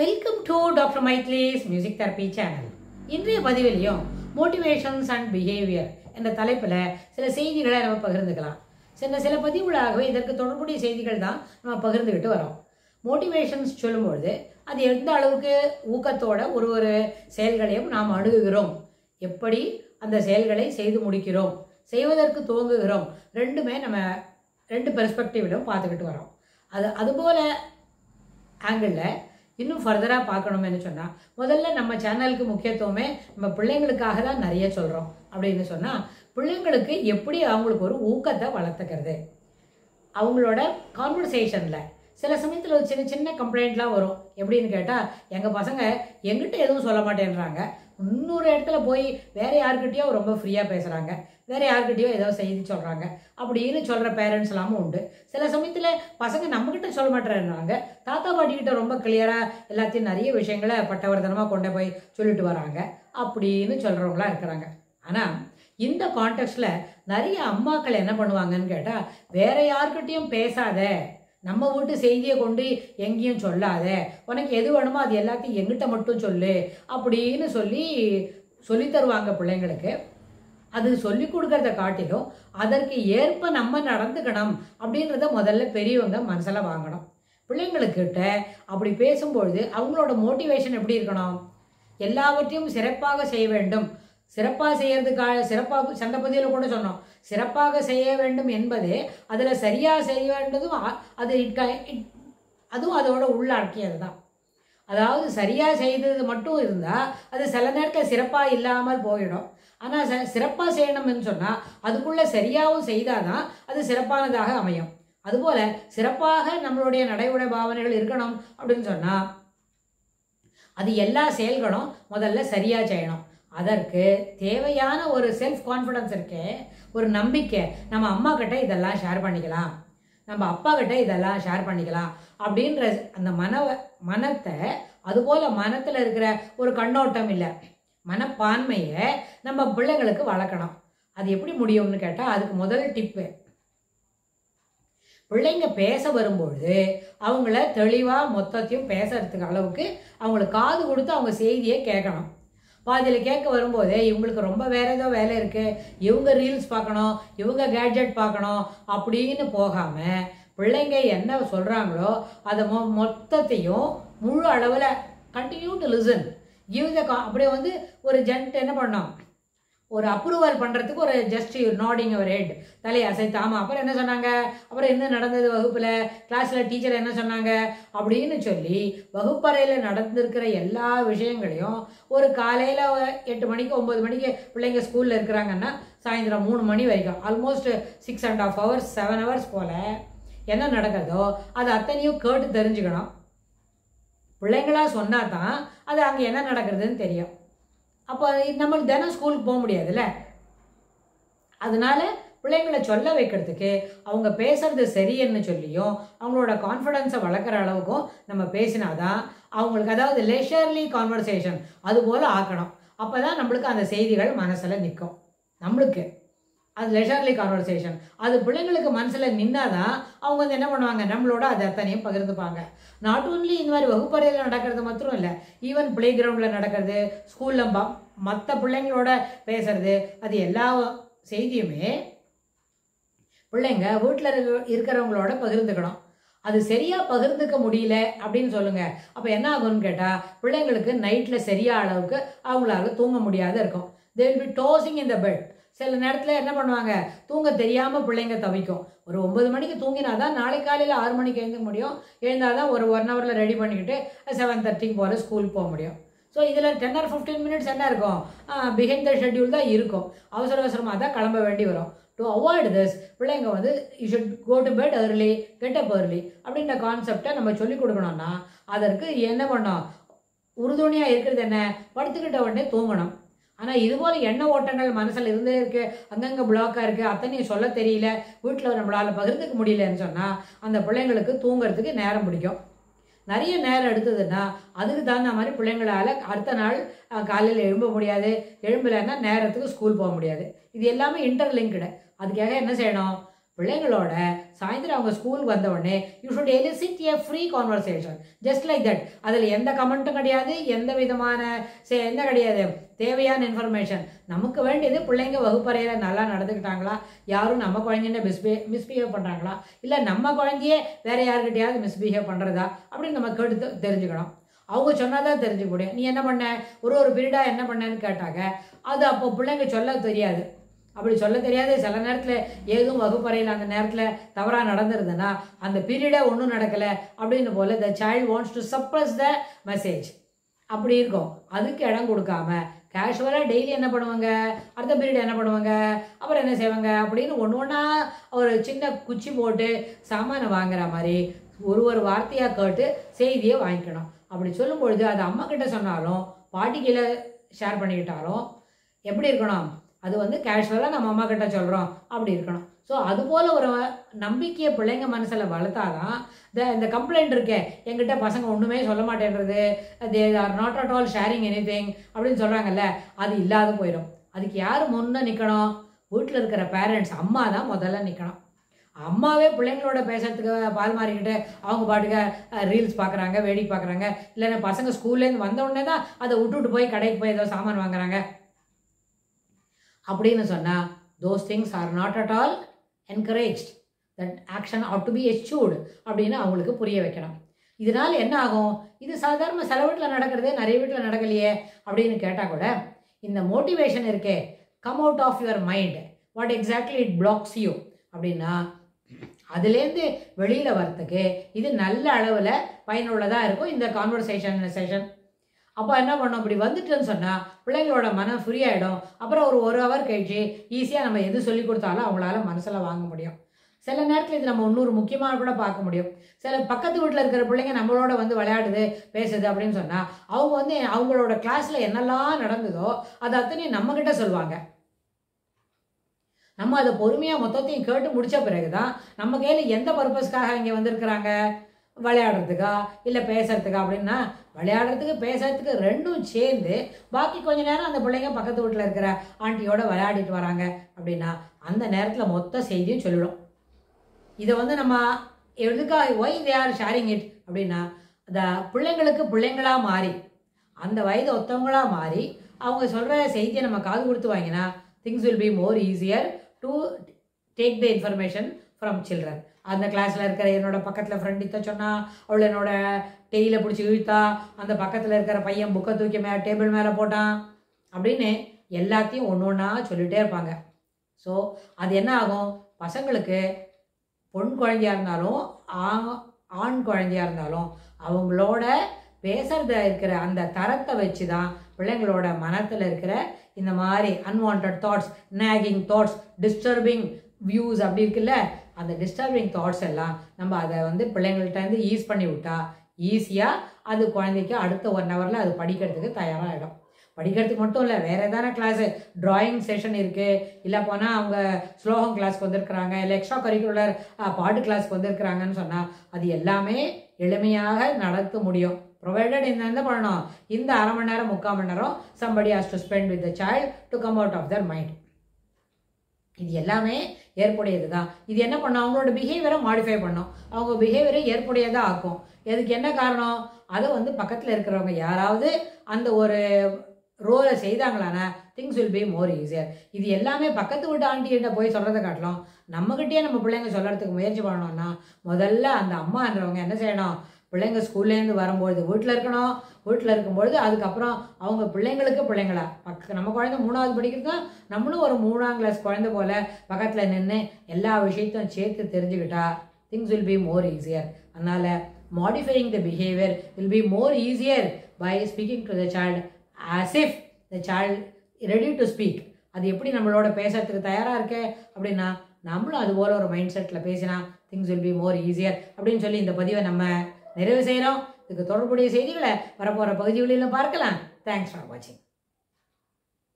Welcome to doctor Maithili's music therapy channel. இன்றைய பதிவிலையும் motivations and behaviour என்ற தலைப்பில் சில செய்திகளை நம்ம பகிர்ந்துக்கலாம். சில பதிவுகளாகவே இதற்கு தொடர்புடைய செய்திகள் தான் நம்ம பகிர்ந்துக்கிட்டு வரோம். மோட்டிவேஷன்ஸ் சொல்லும்பொழுது அது எந்த அளவுக்கு ஊக்கத்தோட ஒரு செயல்களையும் நாம் அணுகுகிறோம், எப்படி அந்த செயல்களை செய்து முடிக்கிறோம், செய்வதற்கு துவங்குகிறோம், ரெண்டுமே நம்ம ரெண்டு பெர்ஸ்பெக்டிவ்லையும் பார்த்துக்கிட்டு வரோம். அதுபோல் ஆங்கிளில் இன்னும் ஃபர்தராக பார்க்கணும்னு சொன்னால், முதல்ல நம்ம சேனலுக்கு முக்கியத்துவமே நம்ம பிள்ளைங்களுக்காக தான் நிறைய சொல்கிறோம். அப்படின்னு சொன்னால், பிள்ளைங்களுக்கு எப்படி அவங்களுக்கு ஒரு ஊக்கத்தை வளர்த்துக்கிறது. அவங்களோட கான்வர்சேஷனில் சில சமயத்தில் ஒரு சின்ன சின்ன கம்ப்ளைண்ட்லாம் வரும். எப்படின்னு கேட்டால், எங்கள் பசங்க எங்கிட்ட எதுவும் சொல்ல மாட்டேன்றாங்க, இன்னொரு இடத்துல போய் வேறு யாருக்கிட்டேயோ ரொம்ப ஃப்ரீயாக பேசுகிறாங்க, வேறு யாருக்கிட்டேயோ ஏதோ செய்தி சொல்கிறாங்க அப்படின்னு சொல்கிற பேரண்ட்ஸ் எல்லாமும் உண்டு. சில சமயத்தில் பசங்க நம்மக்கிட்ட சொல்ல மாட்டேன்றாங்க, தாத்தா பாட்டிக்கிட்ட ரொம்ப கிளியராக எல்லாத்தையும் நிறைய விஷயங்களை பட்டவர்தனமாக கொண்டு போய் சொல்லிட்டு வராங்க அப்படின்னு சொல்கிறவங்களாம் இருக்கிறாங்க. ஆனால் இந்த கான்டெக்ஸ்டில் நிறைய அம்மாக்கள் என்ன பண்ணுவாங்கன்னு கேட்டால், வேறு யார்கிட்டையும் பேசாத, நம்ம வீட்டு செய்தியை கொண்டு எங்கேயும் சொல்லாத, உனக்கு எது வேணுமோ அது எல்லாத்தையும் எங்கிட்ட மட்டும் சொல்லு அப்படின்னு சொல்லி தருவாங்க பிள்ளைங்களுக்கு. அது சொல்லி கொடுக்கறத காட்டிலும் அதற்கு ஏற்ப நம்ம நடந்துக்கணும் அப்படின்றத முதல்ல பெரியவங்க மனசில் வாங்கணும். பிள்ளைங்களுக்கிட்ட அப்படி பேசும்பொழுது அவங்களோட மோட்டிவேஷன் எப்படி இருக்கணும்? எல்லாவற்றையும் சிறப்பாக செய்ய வேண்டும். சிறப்பாக செய்யறதுக்காக சிறப்பாக சந்த பதிவில் கூட சொன்னோம், சிறப்பாக செய்ய வேண்டும் என்பது அதில் சரியாக செய்ய வேண்டதும் அதுவும் அதோட உள்ளடக்கியது தான். அதாவது சரியாக செய்தது மட்டும் இருந்தால் அது சில நேரத்தில் சிறப்பாக இல்லாமல் போயிடும். ஆனால் சிறப்பாக செய்யணும்னு சொன்னால் அதுக்குள்ளே சரியாகவும் செய்தால் தான் அது சிறப்பானதாக அமையும். அதுபோல் சிறப்பாக நம்மளுடைய நடைமுறை பாவனைகள் இருக்கணும் அப்படின்னு சொன்னால் அது எல்லா செயல்களும் முதல்ல சரியாக செய்யணும். அதற்கு தேவையான ஒரு செல்ஃப் கான்ஃபிடன்ஸ் இருக்கே, ஒரு நம்பிக்கை, நம்ம அம்மா கிட்ட இதெல்லாம் ஷேர் பண்ணிக்கலாம், நம்ம அப்பா கிட்ட இதெல்லாம் ஷேர் பண்ணிக்கலாம் அப்படின்ற அந்த மனத்தை, அதுபோல் மனத்தில் இருக்கிற ஒரு கண்ணோட்டம் இல்லை மனப்பான்மையை நம்ம பிள்ளைங்களுக்கு வளர்க்கணும். அது எப்படி முடியும்னு கேட்டால், அதுக்கு முதல் டிப்பு, பிள்ளைங்க பேச வரும்பொழுது அவங்கள தெளிவாக மொத்தத்தையும் பேசுறதுக்கு அளவுக்கு அவங்களுக்கு காது கொடுத்து அவங்க செய்தியை கேட்கணும். பாதியில் கேட்க வரும்போதே இவங்களுக்கு ரொம்ப வேறு ஏதோ வேலை இருக்குது, இவங்க ரீல்ஸ் பார்க்கணும், இவங்க கேட்ஜெட் பார்க்கணும் அப்படின்னு போகாமல் பிள்ளைங்க என்ன சொல்கிறாங்களோ அதை மொத்தத்தையும் முழு அளவில் continue to listen, give the அப்படியே ஒரு ஜென்ட் என்ன பண்ணோம், ஒரு அப்ரூவல் பண்ணுறதுக்கு ஒரு ஜஸ்ட் நாடிங் அவர் ஹெட், தலையை அசைத்தாம அப்புறம் என்ன சொன்னாங்க, அப்புறம் என்ன நடந்தது வகுப்பில், கிளாஸில் டீச்சர் என்ன சொன்னாங்க அப்படின்னு சொல்லி வகுப்பறையில் நடந்திருக்கிற எல்லா விஷயங்களையும் ஒரு காலையில் 8 மணிக்கு 9 மணிக்கு பிள்ளைங்க ஸ்கூலில் இருக்கிறாங்கன்னா சாயந்தரம் 3 மணி வரைக்கும் ஆல்மோஸ்ட் 6.5 hours 7 hours போல் என்ன நடக்கிறதோ அது அத்தனையும் கேட்டு தெரிஞ்சுக்கணும். பிள்ளைங்களா சொன்னால் தான் அது அங்கே என்ன நடக்கிறதுன்னு தெரியும். அப்போ நம்மளுக்கு தினம் ஸ்கூலுக்கு போக முடியாதுல்ல. அதனால பிள்ளைங்களை சொல்ல வைக்கிறதுக்கு அவங்க பேசுறது சரின்னு சொல்லியும் அவங்களோட கான்ஃபிடென்ஸை வளர்க்குற அளவுக்கும் நம்ம பேசினாதான் அவங்களுக்கு, அதாவது லெஷர்லி கான்வர்சேஷன் அதுபோல் ஆக்கணும். அப்போ தான் நம்மளுக்கு அந்த செய்திகள் மனசில் நிற்கும். நம்மளுக்கு அது லெஷர்லி கான்வர்சேஷன் அது பிள்ளைங்களுக்கு மனசில் நின்னாதான் அவங்க என்ன பண்ணுவாங்க, நம்மளோட அது அத்தனையும் பகிர்ந்துப்பாங்க. நாட் ஓன்லி இந்த மாதிரி வகுப்பறையில் நடக்கிறது மாத்திரம் இல்லை, ஈவன் பிளே கிரவுண்டில் நடக்கிறது, ஸ்கூலில் மற்ற பிள்ளைங்களோட பேசுறது, அது எல்லா செய்தியுமே பிள்ளைங்க வீட்டில் இருக்கிறவங்களோட பகிர்ந்துக்கணும். அது சரியாக பகிர்ந்துக்க முடியல அப்படின்னு சொல்லுங்கள், அப்போ என்ன ஆகும்னு கேட்டால் பிள்ளைங்களுக்கு நைட்டில் சரியாக அளவுக்கு அவங்களால தூங்க முடியாத இருக்கும். They will be dozing in the bed. சில நேரத்தில் என்ன பண்ணுவாங்க, தூங்க தெரியாமல் பிள்ளைங்க தவிக்கும். ஒரு 9 மணிக்கு தூங்கினா தான் நாளை காலையில் 6 மணிக்கு எழுந்துக்க முடியும். எழுந்தால் தான் ஒரு 1 hourல ரெடி பண்ணிக்கிட்டு 7:30 போல் ஸ்கூலுக்கு போக முடியும். ஸோ இதில் 10 or 15 minutes என்ன இருக்கும், பிஹைண்ட் த ஷெட்யூல் தான் இருக்கும். அவசரமாக தான் கிளம்ப வேண்டி வரும். டு அவாய்ட் திஸ் பிள்ளைங்க you should go to bed early, get up early அப்படின்ற கான்செப்டை நம்ம சொல்லிக் கொடுக்கணும்னா அதற்கு என்ன பண்ணோம், உறுதுணையாக இருக்கிறது என்ன, படுத்துக்கிட்ட உடனே தூங்கணும். ஆனால் இதுபோல் எண்ண ஓட்டங்கள் மனசில் இருந்தே இருக்குது, அங்கங்கே பிளாக்காக இருக்குது, அத்தனையும் சொல்ல தெரியல, வீட்டில் நம்மளால் பகிர்ந்துக்க முடியலன்னு சொன்னால் அந்த பிள்ளைங்களுக்கு தூங்குறதுக்கு நேரம் பிடிக்கும். நிறைய நேரம் எடுத்ததுன்னா அதுக்கு தகுந்த மாதிரி பிள்ளைங்களால் அடுத்த நாள் காலையில் எழும்ப முடியாது, எழும்பலைன்னா நேரத்துக்கு ஸ்கூல் போக முடியாது. இது எல்லாமே இன்டர்லிங்க்டு. அதுக்காக என்ன செய்யணும், பிள்ளைங்களோட சாயந்தரம் அவங்க ஸ்கூலுக்கு வந்த உடனே you should elicit a free conversation just like that. அதில் எந்த கமெண்ட்டும் கிடையாது, எந்த விதமான என்ன கிடையாது, தேவையான இன்ஃபர்மேஷன். நமக்கு வேண்டியது பிள்ளைங்க வகுப்பறையில் நல்லா நடந்துக்கிட்டாங்களா, யாரும் நம்ம குழந்தைய மிஸ்பிஹேவ் பண்ணுறாங்களா, இல்லை நம்ம குழந்தையே வேற யாருக்கிட்டையாவது மிஸ்பிஹேவ் பண்ணுறதா அப்படின்னு நம்ம கேட்டு தெரிஞ்சுக்கணும். அவங்க சொன்னாதான் தெரிஞ்சுக்க முடியும். நீ என்ன பண்ண, ஒரு பீரியடாக என்ன பண்ணேன்னு கேட்டாங்க, அது அப்போ பிள்ளைங்க சொல்ல தெரியாது. அப்படி சொல்ல தெரியாது. சில நேரத்தில் ஏதும் வகுப்பறையில் அந்த நேரத்தில் தவறாக நடந்துருதுன்னா அந்த பீரியடே ஒன்றும் நடக்கலை அப்படின்னு போல் the child wants to suppress the message அப்படி இருக்கும். அதுக்கு இடம் கொடுக்காம கேஷுவலாக டெய்லி என்ன பண்ணுவாங்க, அடுத்த பீரியட் என்ன பண்ணுவாங்க, அப்புறம் என்ன செய்வாங்க அப்படின்னு ஒன்று ஒன்றா ஒரு சின்ன குச்சி போட்டு சாமானை வாங்குற மாதிரி ஒரு வார்த்தையாக கேட்டு செய்தியை வாங்கிக்கணும். அப்படி சொல்லும் பொழுது அது அம்மா கிட்ட சொன்னாலும் பாட்டிக்கையில் ஷேர் பண்ணிக்கிட்டாலும் எப்படி இருக்கணும், அது கேஷுவலாக நம்ம அம்மா கிட்ட சொல்கிறோம் அப்படி இருக்கணும். ஸோ அதுபோல் ஒரு நம்பிக்கையை பிள்ளைங்க மனசில் வளர்த்தாதான் இந்த கம்ப்ளைண்ட் இருக்கே, எங்கிட்ட பசங்க ஒன்றுமே சொல்ல மாட்டேன்றது, they are not at all sharing anything அப்படின்னு சொல்கிறாங்கல்ல, அது இல்லாத போயிடும். அதுக்கு யார் முன்னே நிற்கணும், வீட்டில் இருக்கிற பேரண்ட்ஸ், அம்மா தான் முதல்ல நிற்கணும். அம்மாவே பிள்ளைங்களோட பேசுறதுக்கு பால் மாறிக்கிட்டு அவங்க பாட்டுக்கு ரீல்ஸ் பார்க்குறாங்க, வேடிக்கை பார்க்குறாங்க, இல்லைன்னா பசங்க ஸ்கூல்லேருந்து வந்த உடனே தான் அதை விட்டுட்டு போய் கடைக்கு போய் ஏதோ சாமான் வாங்குறாங்க அப்படின்னு சொன்னால் those things are not at all encouraged. that action ought to be eschewed அப்படின்னு அவங்களுக்கு புரிய வைக்கணும். இதனால் என்ன ஆகும், இது சாதாரண சில வீட்டில் நடக்கிறதே நிறைய வீட்டில் நடக்கலையே அப்படின்னு கேட்டால் கூட இந்த மோட்டிவேஷன் இருக்கே, come out of your mind, what exactly it blocks you அப்படின்னா அதுலேருந்து வெளியில் வரத்துக்கு இது நல்ல அளவில் பயனுள்ளதாக இருக்கும் இந்த கான்வர்சேஷன் செஷன். அப்போ என்ன பண்ணோம், இப்படி வந்துட்டுன்னு சொன்னால் பிள்ளைங்களோட மனம் ஃப்ரீ ஆகிடும். அப்புறம் ஒரு ஹவர் கழிச்சு ஈஸியாக நம்ம எது சொல்லி கொடுத்தாலும் அவங்களால மனசில் வாங்க முடியும். சில நேரத்தில் இது நம்ம இன்னொரு முக்கியமாக கூட பார்க்க முடியும். சில பக்கத்து வீட்டில் இருக்கிற பிள்ளைங்க நம்மளோட விளையாடுது பேசுது அப்படின்னு சொன்னால் அவங்க அவங்களோட கிளாஸில் என்னெல்லாம் நடந்ததோ அது அத்தனையும் நம்மக்கிட்ட சொல்லுவாங்க. நம்ம அதை பொறுமையாக மொத்தத்தையும் கேட்டு முடித்த பிறகு தான் நம்ம கையில் எந்த பர்பஸ்க்காக இங்கே வந்திருக்கிறாங்க, விளையாடுறதுக்கா இல்லை பேசுறதுக்கா அப்படின்னா, விளையாடுறதுக்கு பேசுறதுக்கு ரெண்டும் சேர்ந்து பாக்கி கொஞ்ச நேரம் அந்த பிள்ளைங்க பக்கத்து வீட்டில் இருக்கிற ஆண்டியோட விளையாடிட்டு வராங்க அப்படின்னா அந்த நேரத்தில் மொத்த செய்தியும் சொல்லிடும். இதை நம்ம எதுக்காக why they are sharing it அப்படின்னா, அந்த பிள்ளைங்களுக்கு பிள்ளைங்களாக மாறி அந்த வயது ஒத்தவங்களாக மாறி அவங்க சொல்கிற செய்தியை நம்ம காது கொடுத்து வாங்கினா things will be more easier to take the information from children. அந்த கிளாஸில் இருக்கிற என்னோட பக்கத்தில் ஃப்ரெண்ட் இத்த சொன்னா, அவள் என்னோட டெய்ல பிடிச்சி இழுத்தா, அந்த பக்கத்தில் இருக்கிற பையன் புக்கை தூக்கி டேபிள் மேலே போட்டான் அப்படின்னு எல்லாத்தையும் ஒன்று ஒன்றா சொல்லிகிட்டே இருப்பாங்க. ஸோ அது என்ன ஆகும், பசங்களுக்கு பொன் குழந்தையாக இருந்தாலும் ஆண் குழந்தையாக இருந்தாலும் அவங்களோட பேசுறத இருக்கிற அந்த தரத்தை வச்சு தான் பிள்ளைங்களோட மனத்தில் இருக்கிற இந்த மாதிரி unwanted thoughts, nagging thoughts, disturbing views அப்படி இருக்குல்ல, அந்த டிஸ்டர்பிங் தாட்ஸ் எல்லாம் நம்ம அதை பிள்ளைங்கள்ட்ட ஈஸ் பண்ணி விட்டா ஈஸியாக அது குழந்தைக்கு அடுத்த 1 ஹவரில் அது படிக்கிறதுக்கு தயாராகிடும். படிக்கிறதுக்கு மட்டும் இல்லை, வேறு எதான கிளாஸு, ட்ராயிங் செஷன் இருக்குது, இல்லை போனால் அவங்க ஸ்லோகம் கிளாஸ்க்கு வந்திருக்கிறாங்க, இல்லை எக்ஸ்ட்ரா கரிக்குலர் பாட்டு கிளாஸ்க்கு வந்திருக்கிறாங்கன்னு சொன்னால் அது எல்லாமே எளிமையாக நடத்த முடியும். ப்ரொவைடட் என்ன பண்ணணும், இந்த அரை மணி நேரம் 3/4 மணி நேரம் somebody has to spend with the child to come out of their mind. இது எல்லாமே ஏற்புடையது தான். இது என்ன பண்ணும், அவங்களோட பிஹேவியரை மாடிஃபை பண்ணும், அவங்க பிஹேவியரை ஏற்புடையதாக ஆக்கும். எதுக்கு என்ன காரணம், அதை பக்கத்தில் இருக்கிறவங்க யாராவது அந்த ஒரு ரோலை செய்தாங்களானா things will be more easier. இது எல்லாமே பக்கத்து வீட்டு ஆண்டிகிட்ட போய் சொல்கிறத காட்டலாம் நம்மகிட்டயே நம்ம பிள்ளைங்க சொல்கிறதுக்கு முயற்சி பண்ணணும்னா முதல்ல அந்த அம்மான்றவங்க என்ன செய்யணும், பிள்ளைங்க ஸ்கூல்லேருந்து வரும்பொழுது வீட்டில் இருக்கணும், வீட்டில் இருக்கும்பொழுது அதுக்கப்புறம் அவங்க பிள்ளைங்களா நம்ம குழந்தை 3வது படிக்கிறதா நம்மளும் ஒரு 3ஆம் கிளாஸ் குழந்தை போல் பக்கத்தில் நின்று எல்லா விஷயத்தையும் சேர்த்து தெரிஞ்சுக்கிட்டா things will be more easier. அதனால் modifying the behaviour will be more easier by speaking to the child as if the child ready to speak. அது எப்படி நம்மளோட பேசுறதுக்கு தயாராக இருக்கே அப்படின்னா நம்மளும் அது போல ஒரு மைண்ட் செட்டில் பேசினா things will be more easier அப்படின்னு சொல்லி இந்த பதிவை நம்ம நிறைவு செய்கிறோம். இதுக்கு தொடர்புடைய செய்திகளை வரப்போகிற பகுதிகளில் பார்க்கலாம். தேங்க்ஸ் ஃபார் வாட்சிங்.